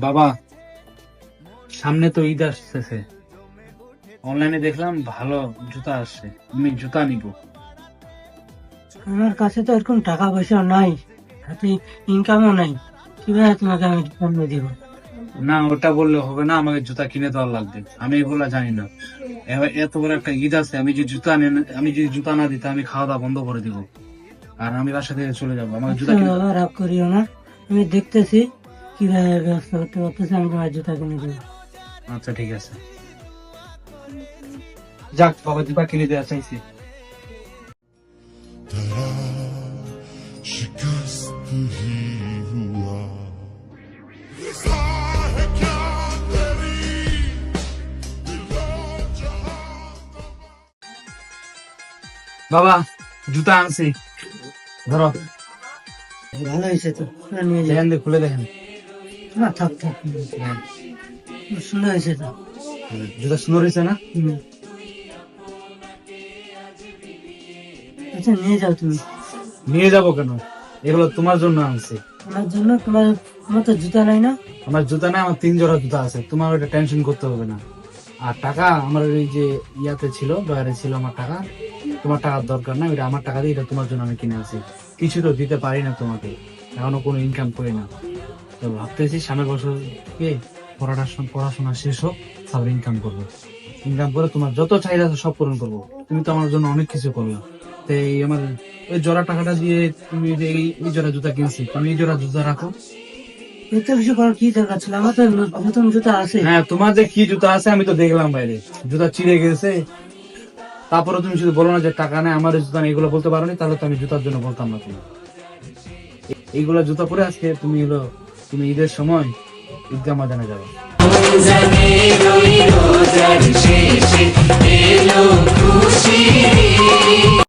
বাবা, সামনে তো ঈদ আসতেছে, অনলাইনে দেখলাম ভালো জুতা আসছে, আমি জুতা নিব। আমার কাছে তো এরকম টাকা পয়সা নাই, হাতে ইনকামও নাই। কিভাবে তোমাকে আমি জন্ম দিব? না, ওটা বললে হবে না, আমাকে জুতা কিনে দেওয়া লাগবে, আমি এগুলা জানি না। এবার এত বড় একটা ঈদ আছে, আমি যদি জুতা না দিতে আমি খাওয়া দাওয়া বন্ধ করে দিব, আর আমি বাসা থেকে চলে যাবো। আমাকে আচ্ছা জুতা কিনে দাও। বাবা, রাগ করিও না, আমি দেখতেছি কিভাবে ব্যবস্থা করতে পারতেছি, আমি তোমার জুতা কিনে দেবো। আচ্ছা ঠিক আছে, যাক বাবা, জুতা কিনে দেওয়া চাইছি। शिकस्त ही हुआ বাবা, জুতা আনছি, ধরো। ভালো হয়েছে তো, নিয়ে যাও। দেখেন, খুলে দেখেন। না থাক থাক, হ্যাঁ, সুন্দর হয়েছে তো। জুতা সুন্দর হয়েছে না? হুম। আচ্ছা নিয়ে যাও তুমি। নিয়ে যাবো কেন? এগুলো তোমার জন্য আনছি। আমার জন্য? তোমার তো জুতা নাই না? আমার জুতা না, আমার 3 জোড়া জুতা আছে, তোমার ওটা টেনশন করতে হবে না। আর টাকা আমার ওই যে ইয়াতে ছিল, ডয়ারে ছিল আমার টাকা। তোমার টাকার দরকার না, ওটা আমার টাকা দিয়ে এটা তোমার জন্য আমি কিনে আনছি। কিছু তো দিতে পারি না তোমাকে, এখনো কোনো ইনকাম করি না। তো ভাবতেছি সামনের বছর থেকে পড়াশোনা শেষ হোক, তারপর ইনকাম করবো। ইনকাম করে তোমার যত চাহিদা আছে সব পূরণ করবো। তুমি তো আমার জন্য অনেক কিছু করলা। তো এই আমার ওই জোড়া টাকাটা দিয়ে তুমি যে এই জোড়া জুতা কিনছি, তুমি এই জোড়া জুতা রাখো। এত কিছু করার কি দরকার ছিল? আমার তো নতুন জুতা আছে। হ্যাঁ, তোমার যে কি জুতা আছে আমি তো দেখলাম বাইরে, জুতা চিড়ে গেছে। তারপরে তুমি শুধু বলো না যে টাকা নেই, আমার জুতা নেই, এগুলো বলতে পারো নি, তাহলে তো আমি জুতার জন্য বলতাম না। তুমি এইগুলা জুতা পরে আজকে তুমি ঈদের সময় ঈদগাহ ময়দানে যাবে।